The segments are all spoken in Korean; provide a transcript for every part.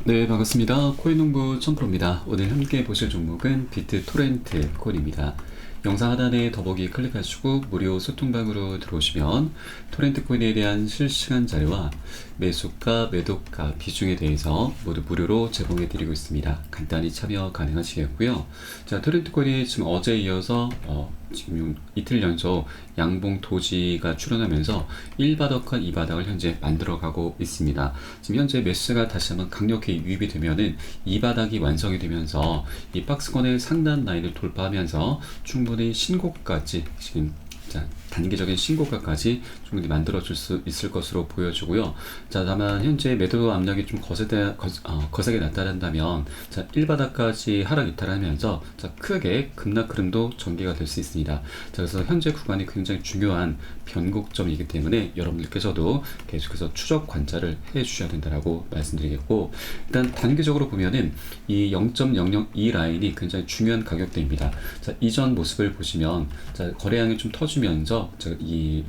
네, 반갑습니다. 코인농부 천프로입니다. 오늘 함께 보실 종목은 비트토렌트 코인입니다. 영상 하단에 더보기 클릭하시고 무료 소통방으로 들어오시면 토렌트 코인에 대한 실시간 자료와 매수가, 매도가, 비중에 대해서 모두 무료로 제공해 드리고 있습니다. 간단히 참여 가능하시겠고요. 자, 토렌트 코인이 지금 어제 이어서 지금 이틀 연속 양봉 도지가 출현하면서 1바닥과 2바닥을 현재 만들어가고 있습니다. 지금 현재 매수가 다시 한번 강력히 유입이 되면은 2바닥이 완성이 되면서 이 박스권의 상단 라인을 돌파하면서 충분히 신고가까지 지금 단기적인 신고가까지 충분히 만들어줄 수 있을 것으로 보여지고요. 자, 다만 현재 매도 압력이 좀 거세게 나타난다면 1바닥까지 하락 이탈하면서 크게 급락 흐름도 전개가 될 수 있습니다. 자, 그래서 현재 구간이 굉장히 중요한 변곡점이기 때문에 여러분들께서도 계속해서 추적 관찰을 해 주셔야 된다라고 말씀드리겠고, 일단 단기적으로 보면은 이 0.002 라인이 굉장히 중요한 가격대입니다. 자, 이전 모습을 보시면 거래량이 좀 터지면서 이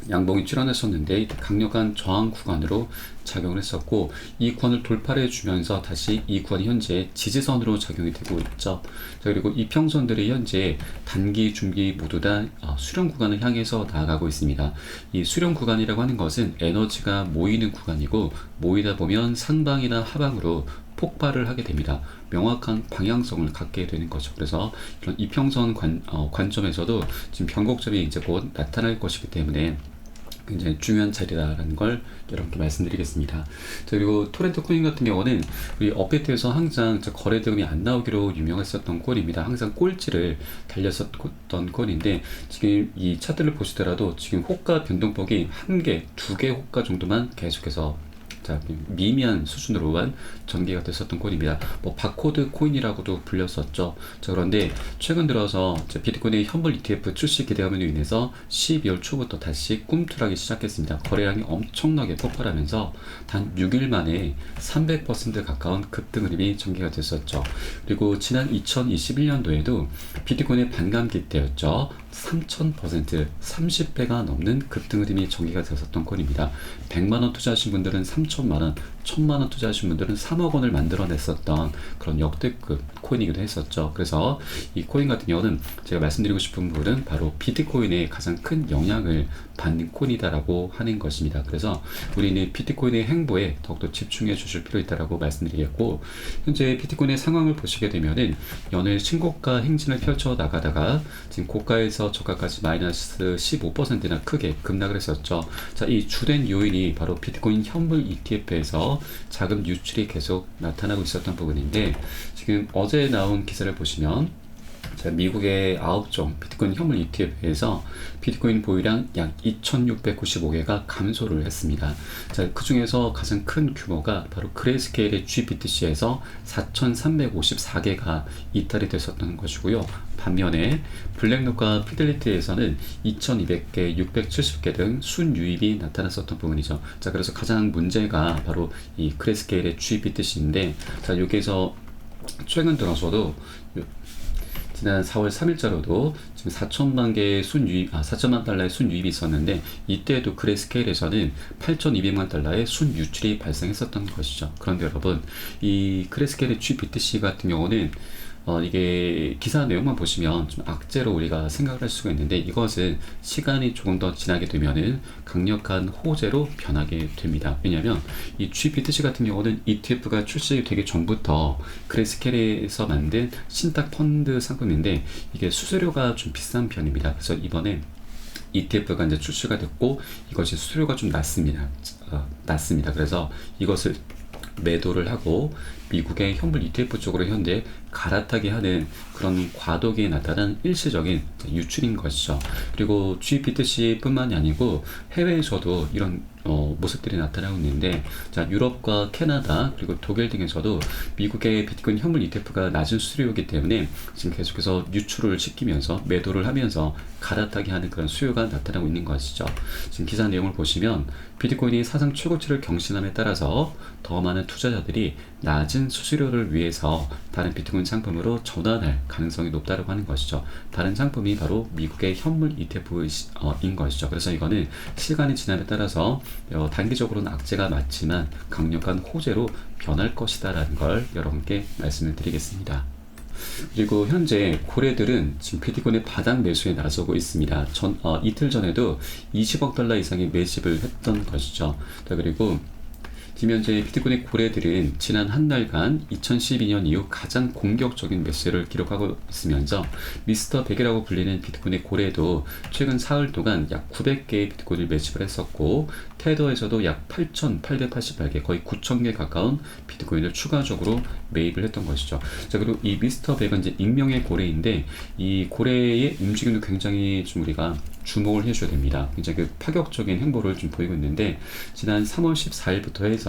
양봉이 출현했었는데 강력한 저항 구간으로 작용을 했었고, 이 구간을 돌파를 해주면서 다시 이 구간이 현재 지지선으로 작용이 되고 있죠. 자, 그리고 이평선들이 현재 단기, 중기 모두 다 수렴 구간을 향해서 나아가고 있습니다. 이 수렴 구간이라고 하는 것은 에너지가 모이는 구간이고, 모이다 보면 상방이나 하방으로 폭발을 하게 됩니다. 명확한 방향성을 갖게 되는 거죠. 그래서 이런 이평선 관점에서도 지금 변곡점이 이제 곧 나타날 것이기 때문에 굉장히 중요한 자리다라는 걸 여러분께 말씀드리겠습니다. 그리고 토렌트 코인 같은 경우는 우리 업데이트에서 항상 거래 대금이 안 나오기로 유명했었던 코인입니다. 항상 꼴찌를 달렸었던 코인인데, 지금 이 차트를 보시더라도 지금 호가 변동폭이 1개, 2개 호가 정도만 계속해서 미미한 수준으로만 전개가 됐었던 코인입니다. 바코드 코인이라고도 불렸었죠. 자, 그런데 최근 들어서 비트코인의 현물 ETF 출시 기대감으로 인해서 12월 초부터 다시 꿈틀하기 시작했습니다. 거래량이 엄청나게 폭발하면서 단 6일 만에 300% 가까운 급등 흐름이 전개가 됐었죠. 그리고 지난 2021년도에도 비트코인의 반감기 때였죠. 3000%, 30배가 넘는 급등 흐름이 전개가 됐었던 코인입니다. 100만원 투자하신 분들은 3천만원, 1000만원 투자하신 분들은 3억 원을 만들어냈었던 그런 역대급 코인이기도 했었죠. 그래서 이 코인 같은 경우는 제가 말씀드리고 싶은 부분은 바로 비트코인에 가장 큰 영향을 받는 코인이다라고 하는 것입니다. 그래서 우리는 비트코인의 행보에 더욱더 집중해 주실 필요 있다라고 말씀드리겠고, 현재 비트코인의 상황을 보시게 되면은 연일 신고가 행진을 펼쳐 나가다가 지금 고가에서 저가까지 마이너스 15%나 크게 급락을 했었죠. 자, 이 주된 요인이 바로 비트코인 현물 ETF에서 자금 유출이 계속 나타나고 있었던 부분인데, 지금 어제 나온 기사를 보시면 미국의 9종 비트코인 현물 ETF에서 비트코인 보유량 약 2,695개가 감소를 했습니다. 자, 그 중에서 가장 큰 규모가 바로 그레이스케일의 GBTC에서 4,354개가 이탈이 됐었던 것이고요. 반면에 블랙록과 피델리티에서는 2,200개, 670개 등 순유입이 나타났었던 부분이죠. 자, 그래서 가장 문제가 바로 이 그레이스케일의 GBTC인데, 자, 여기에서 최근 들어서도 지난 4월 3일자로도 지금 4천만 달러의 순유입이 있었는데, 이때도 그레이스케일에서는 8,200만 달러의 순유출이 발생했었던 것이죠. 그런데 여러분, 이 그레이스케일의 GBTC 같은 경우는 이게 기사 내용만 보시면 좀 악재로 우리가 생각을 할 수가 있는데, 이것은 시간이 조금 더 지나게 되면은 강력한 호재로 변하게 됩니다. 왜냐하면 이 GBTC 같은 경우는 ETF가 출시되기 전부터 그레이스케일에서 만든 신탁 펀드 상품인데, 이게 수수료가 좀 비싼 편입니다. 그래서 이번에 ETF가 이제 출시가 됐고, 이것이 수수료가 좀 낮습니다. 그래서 이것을 매도를 하고 미국의 현물 ETF 쪽으로 현재 갈아타게 하는 그런 과도기에 나타난 일시적인 유출인 것이죠. 그리고 GBTC 뿐만이 아니고 해외에서도 이런 모습들이 나타나고 있는데, 자, 유럽과 캐나다 그리고 독일 등에서도 미국의 비트코인 현물 ETF가 낮은 수수료이기 때문에 지금 계속해서 유출을 시키면서 매도를 하면서 갈아타게 하는 그런 수요가 나타나고 있는 것이죠. 지금 기사 내용을 보시면 비트코인이 사상 최고치를 경신함에 따라서 더 많은 투자자들이 낮은 낮은 수수료를 위해서 다른 비트코인 상품으로 전환할 가능성이 높다고 하는 것이죠. 다른 상품이 바로 미국의 현물 ETF인 것이죠. 그래서 이거는 시간이 지남에 따라서 단기적으로는 악재가 맞지만 강력한 호재로 변할 것이다라는 걸 여러분께 말씀을 드리겠습니다. 그리고 현재 고래들은 지금 비트코인의 바닥 매수에 나서고 있습니다. 이틀 전에도 20억 달러 이상의 매집을 했던 것이죠. 그리고 지금 현재 비트코인의 고래들은 지난 한 달간 2012년 이후 가장 공격적인 매수를 기록하고 있으면서 미스터 100이라고 불리는 비트코인의 고래도 최근 사흘 동안 약 900개의 비트코인을 매집을 했었고, 테더에서도 약 8,888개, 거의 9,000개 가까운 비트코인을 추가적으로 매입을 했던 것이죠. 자, 그리고 이 미스터 100은 이제 익명의 고래인데, 이 고래의 움직임도 굉장히 좀 우리가 주목을 해줘야 됩니다. 굉장히 그 파격적인 행보를 좀 보이고 있는데, 지난 3월 14일부터 해서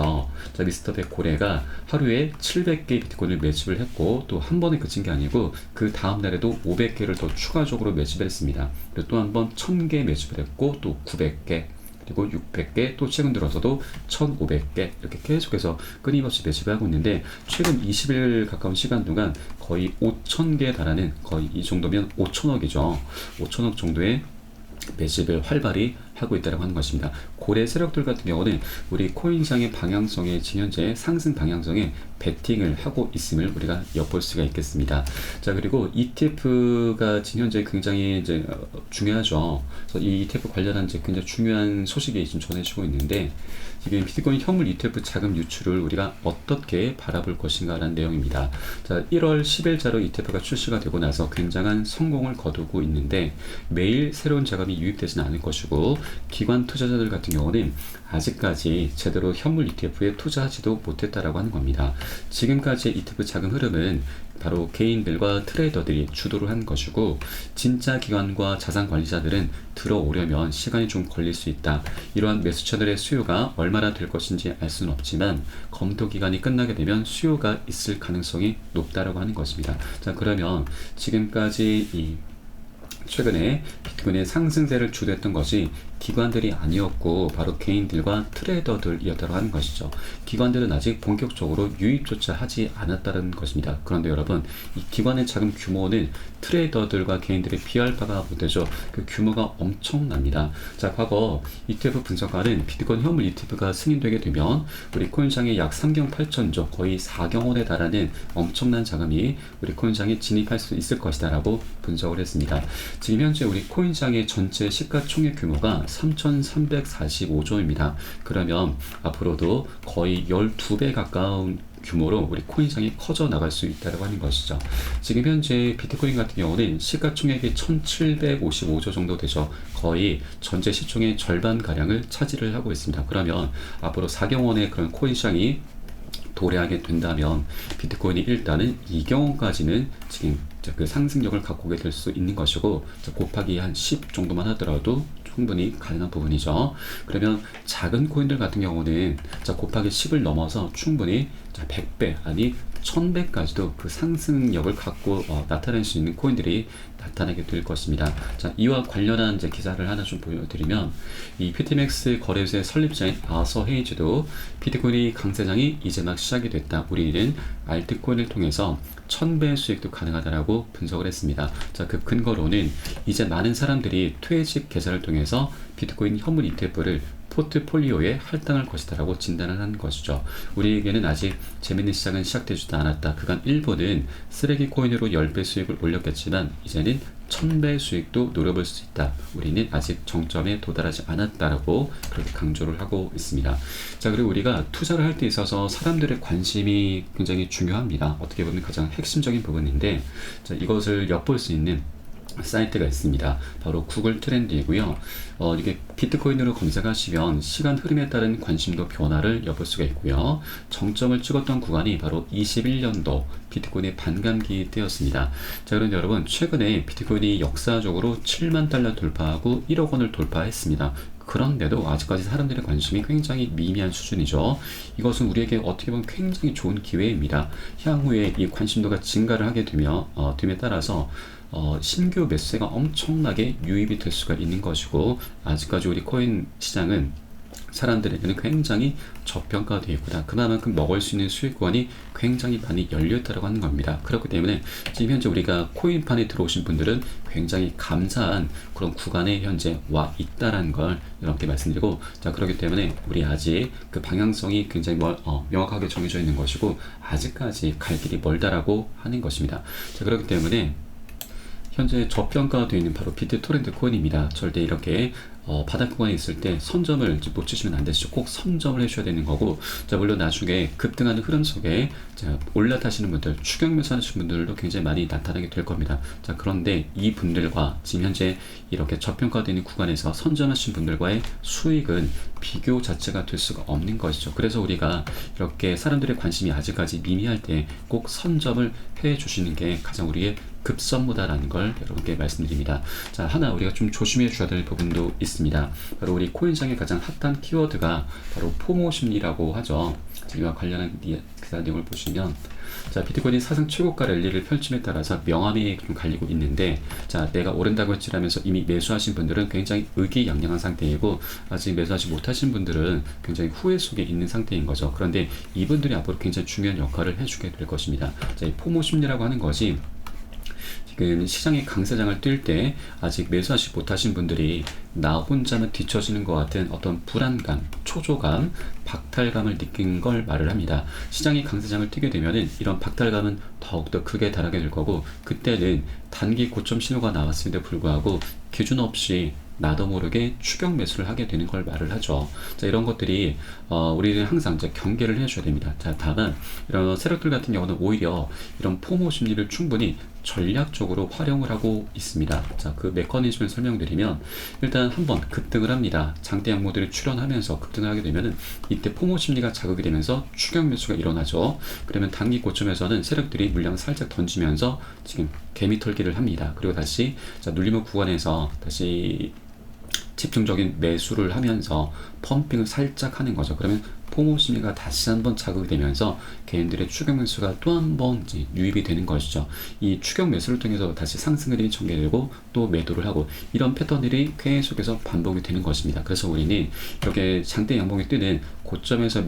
미스터 100 고래가 하루에 700개 비트코인을 매집을 했고, 또 한 번에 그친 게 아니고 그 다음 날에도 500개를 더 추가적으로 매집을 했습니다. 그리고 또 한 번 1000개 매집을 했고, 또 900개, 그리고 600개, 또 최근 들어서도 1500개, 이렇게 계속해서 끊임없이 매집을 하고 있는데, 최근 20일 가까운 시간 동안 거의 5000개에 달하는, 거의 이 정도면 5천억이죠. 5천억 정도의 매집을 활발히 하고 있다고 하는 것입니다. 고래 세력들 같은 경우는 우리 코인시장의 방향성에, 지금 현재 상승 방향성에 베팅을 하고 있음을 우리가 엿볼 수가 있겠습니다. 자, 그리고 ETF가 지금 현재 굉장히 이제 중요하죠. 그래서 이 ETF 관련한 이제 굉장히 중요한 소식이 지금 전해지고 있는데, 지금 비트코인 현물 ETF 자금 유출을 우리가 어떻게 바라볼 것인가라는 내용입니다. 자, 1월 10일자로 ETF가 출시가 되고 나서 굉장한 성공을 거두고 있는데, 매일 새로운 자금이 유입되지는 않을 것이고, 기관 투자자들 같은 경우는 아직까지 제대로 현물 ETF에 투자하지도 못했다라고 하는 겁니다. 지금까지의 ETF 자금 흐름은 바로 개인들과 트레이더들이 주도를 한 것이고, 진짜 기관과 자산 관리자들은 들어오려면 시간이 좀 걸릴 수 있다. 이러한 매수처들의 수요가 얼마나 될 것인지 알 수는 없지만, 검토 기간이 끝나게 되면 수요가 있을 가능성이 높다라고 하는 것입니다. 자, 그러면 지금까지 최근에 비트코인의 상승세를 주도했던 것이 기관들이 아니었고 바로 개인들과 트레이더들이었다고 하는 것이죠. 기관들은 아직 본격적으로 유입조차 하지 않았다는 것입니다. 그런데 여러분, 이 기관의 자금 규모는 트레이더들과 개인들에 비할 바가 못되죠. 그 규모가 엄청납니다. 자, 과거 ETF 분석가는 비트코인 현물 ETF가 승인되게 되면 우리 코인시장에 약 3경 8천조, 거의 4경 원에 달하는 엄청난 자금이 우리 코인시장에 진입할 수 있을 것이다 라고 분석을 했습니다. 지금 현재 우리 코인시장의 전체 시가총액 규모가 3,345조입니다. 그러면 앞으로도 거의 12배 가까운 규모로 우리 코인시장이 커져 나갈 수 있다고 하는 것이죠. 지금 현재 비트코인 같은 경우는 시가총액이 1,755조 정도 되죠. 거의 전체 시총의 절반가량을 차지를 하고 있습니다. 그러면 앞으로 4경원의 그런 코인시장이 도래하게 된다면 비트코인이 일단은 2경원까지는 지금 그 상승력을 갖고 오게 될 수 있는 것이고, 곱하기 한 10 정도만 하더라도 충분히 가능한 부분이죠. 그러면 작은 코인들 같은 경우는 곱하기 10을 넘어서 충분히 100배 아니 1000배까지도 그 상승력을 갖고 나타낼 수 있는 코인들이 나타나게 될 것입니다. 자, 이와 관련한 이제 기사를 하나 좀 보여드리면, 이 PTMX 거래소의 설립자인 아서 헤이즈도 비트코인이 강세장이 이제 막 시작이 됐다. 우리는 알트코인을 통해서 1000배 수익도 가능하다라고 분석을 했습니다. 자, 그 근거로는 이제 많은 사람들이 퇴직 계좌를 통해서 비트코인 현물 ETF를 포트폴리오에 할당할 것이다 라고 진단을 한 것이죠. 우리에게는 아직 재밌는 시장은 시작되지도 않았다. 그간 일부는 쓰레기 코인으로 10배 수익을 올렸겠지만 이제는 1000배 수익도 노려볼 수 있다. 우리는 아직 정점에 도달하지 않았다라고 그렇게 강조를 하고 있습니다. 자, 그리고 우리가 투자를 할 때 있어서 사람들의 관심이 굉장히 중요합니다. 어떻게 보면 가장 핵심적인 부분인데, 자, 이것을 엿볼 수 있는 사이트가 있습니다. 바로 구글 트렌드이고요. 이게 비트코인으로 검색하시면 시간 흐름에 따른 관심도 변화를 엿볼 수가 있고요. 정점을 찍었던 구간이 바로 21년도 비트코인의 반감기 때였습니다. 자, 그런데 여러분, 최근에 비트코인이 역사적으로 7만 달러 돌파하고 1억 원을 돌파했습니다. 그런데도 아직까지 사람들의 관심이 굉장히 미미한 수준이죠. 이것은 우리에게 어떻게 보면 굉장히 좋은 기회입니다. 향후에 이 관심도가 증가를 하게 됨에 따라서 신규 매수세가 엄청나게 유입이 될 수가 있는 것이고, 아직까지 우리 코인 시장은 사람들에게는 굉장히 저평가되어 있구나. 그만큼 먹을 수 있는 수익권이 굉장히 많이 열려있다고 하는 겁니다. 그렇기 때문에 지금 현재 우리가 코인판에 들어오신 분들은 굉장히 감사한 그런 구간에 현재 와 있다라는 걸 여러분께 말씀드리고, 자, 그렇기 때문에 우리 아직 그 방향성이 굉장히 명확하게 정해져 있는 것이고, 아직까지 갈 길이 멀다라고 하는 것입니다. 자, 그렇기 때문에 현재 저평가되어 있는 바로 비트토렌트 코인입니다. 절대 이렇게 바닥 구간에 있을 때 선점을 놓치시면 안 되시죠. 꼭 선점을 해주셔야 되는 거고, 자, 물론 나중에 급등하는 흐름 속에 자, 올라타시는 분들, 추격 매수하시는 분들도 굉장히 많이 나타나게 될 겁니다. 자, 그런데 이 분들과 지금 현재 이렇게 저평가되어 있는 구간에서 선점하신 분들과의 수익은 비교 자체가 될 수가 없는 것이죠. 그래서 우리가 이렇게 사람들의 관심이 아직까지 미미할 때 꼭 선점을 해 주시는 게 가장 우리의 급선무다라는 걸 여러분께 말씀드립니다. 자, 하나 우리가 좀 조심해 줘야 될 부분도 있습니다. 바로 우리 코인장의 가장 핫한 키워드가 바로 포모 심리라고 하죠. 이와 관련한 기사 내용을 보시면, 자, 비트코인이 사상 최고가 랠리를 펼침에 따라서 명암이 좀 갈리고 있는데, 자, 내가 오른다고 했지라면서 이미 매수하신 분들은 굉장히 의기양양한 상태이고, 아직 매수하지 못하신 분들은 굉장히 후회 속에 있는 상태인 거죠. 그런데 이분들이 앞으로 굉장히 중요한 역할을 해주게 될 것입니다. 자, 이 포모 심리라고 하는 것이 지금 시장의 강세장을 뛸 때 아직 매수하지 못하신 분들이 나 혼자만 뒤처지는 것 같은 어떤 불안감, 초조감, 박탈감을 느낀 걸 말을 합니다. 시장이 강세장을 뛰게 되면은 이런 박탈감은 더욱더 크게 달하게 될 거고, 그때는 단기 고점 신호가 나왔음에도 불구하고 기준 없이 나도 모르게 추격 매수를 하게 되는 걸 말을 하죠. 자, 이런 것들이 우리는 항상 이제 경계를 해줘야 됩니다. 자, 다만 이런 세력들 같은 경우는 오히려 이런 포모 심리를 충분히 전략적으로 활용을 하고 있습니다. 자, 그 메커니즘을 설명드리면, 일단 한번 급등을 합니다. 장대 양모들이 출현하면서 급등을 하게 되면은 이때 포모 심리가 자극이 되면서 추격 매수가 일어나죠. 그러면 단기 고점에서는 세력들이 물량을 살짝 던지면서 지금 개미 털기를 합니다. 그리고 다시 자, 눌림목 구간에서 다시 집중적인 매수를 하면서 펌핑을 살짝 하는 거죠. 그러면 포모 심리가 다시 한번 자극이 되면서 개인들의 추격 매수가 또 한 번 유입이 되는 것이죠. 이 추격 매수를 통해서 다시 상승 흐름이 전개되고 또 매도를 하고, 이런 패턴들이 계속해서 반복이 되는 것입니다. 그래서 우리는 이렇게 장대 양봉이 뜨는 고점에서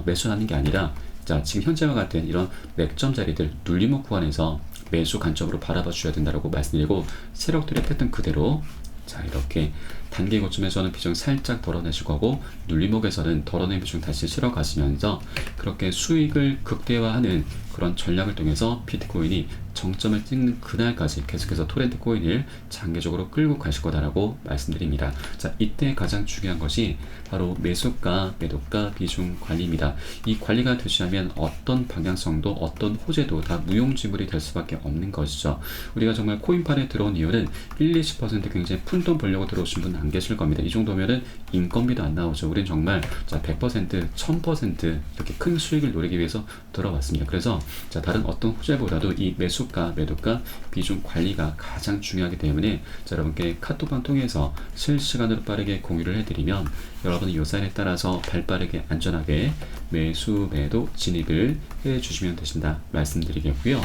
매수하는 게 아니라, 자, 지금 현재와 같은 이런 맥점 자리들 눌림목 구간에서 매수 관점으로 바라봐 주셔야 된다고 말씀드리고, 세력들의 패턴 그대로, 자, 이렇게 단기 고점에서는 비중 살짝 덜어내실 거고, 눌림목에서는 덜어낸 비중 다시 실어 가시면서 그렇게 수익을 극대화하는 그런 전략을 통해서 비트코인이 정점을 찍는 그날까지 계속해서 토렌트 코인을 장기적으로 끌고 가실 거다라고 말씀드립니다. 자, 이때 가장 중요한 것이 바로 매수가, 매도가, 비중 관리입니다. 이 관리가 되시려면 어떤 방향성도 어떤 호재도 다 무용지물이 될 수밖에 없는 것이죠. 우리가 정말 코인판에 들어온 이유는 1-20% 굉장히 푼돈 벌려고 들어오신 분은 안 계실 겁니다. 이 정도면은 인건비도 안 나오죠. 우린 정말 자, 100%, 1000% 이렇게 큰 수익을 노리기 위해서 들어왔습니다. 그래서 자, 다른 어떤 호재보다도 이 매수가, 매도가, 비중 관리가 가장 중요하기 때문에, 자, 여러분께 카톡방 통해서 실시간으로 빠르게 공유를 해드리면 여러분은 이 사인에 따라서 발빠르게 안전하게 매수, 매도 진입을 해주시면 되신다 말씀드리겠고요.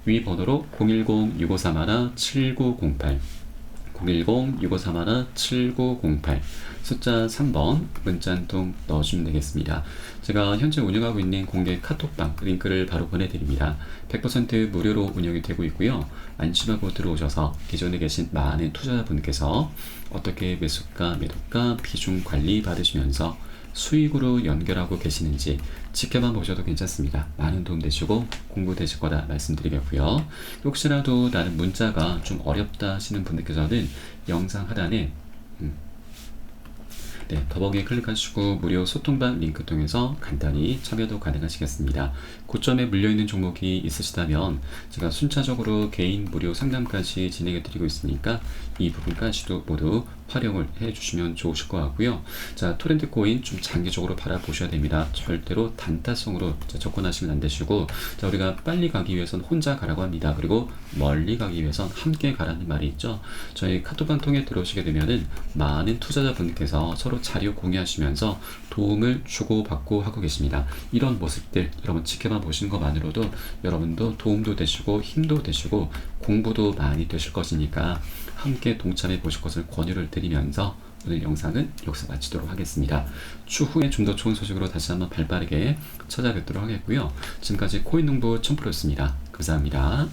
위 번호로 010-6531-7908 010-6531-7908 숫자 3번 문자 한 통 넣어주시면 되겠습니다. 제가 현재 운영하고 있는 공개 카톡방 링크를 바로 보내드립니다. 100% 무료로 운영이 되고 있고요. 안심하고 들어오셔서 기존에 계신 많은 투자자분께서 어떻게 매수가, 매도가, 비중 관리 받으시면서 수익으로 연결하고 계시는지 지켜만 보셔도 괜찮습니다. 많은 도움 되시고 공부 되실 거다 말씀드리겠고요. 혹시라도 나는 문자가 좀 어렵다 하시는 분들께서는 영상 하단에 더보기에 클릭하시고 무료 소통방 링크 통해서 간단히 참여도 가능하시겠습니다. 고점에 물려있는 종목이 있으시다면 제가 순차적으로 개인 무료 상담까지 진행해 드리고 있으니까 이 부분까지도 모두 활용을 해주시면 좋으실 것 같고요. 자, 토렌트 코인 좀 장기적으로 바라보셔야 됩니다. 절대로 단타성으로 접근하시면 안 되시고, 자, 우리가 빨리 가기 위해서는 혼자 가라고 합니다. 그리고 멀리 가기 위해서는 함께 가라는 말이 있죠. 저희 카톡방 통해 들어오시게 되면은 많은 투자자분께서 서로 자료 공유하시면서 도움을 주고받고 하고 계십니다. 이런 모습들 여러분 지켜만 보시는 것만으로도 여러분도 도움도 되시고 힘도 되시고 공부도 많이 되실 것이니까 함께 동참해 보실 것을 권유를 드리면서 오늘 영상은 여기서 마치도록 하겠습니다. 추후에 좀 더 좋은 소식으로 다시 한번 발빠르게 찾아뵙도록 하겠고요. 지금까지 코인농부 첨프로였습니다. 감사합니다.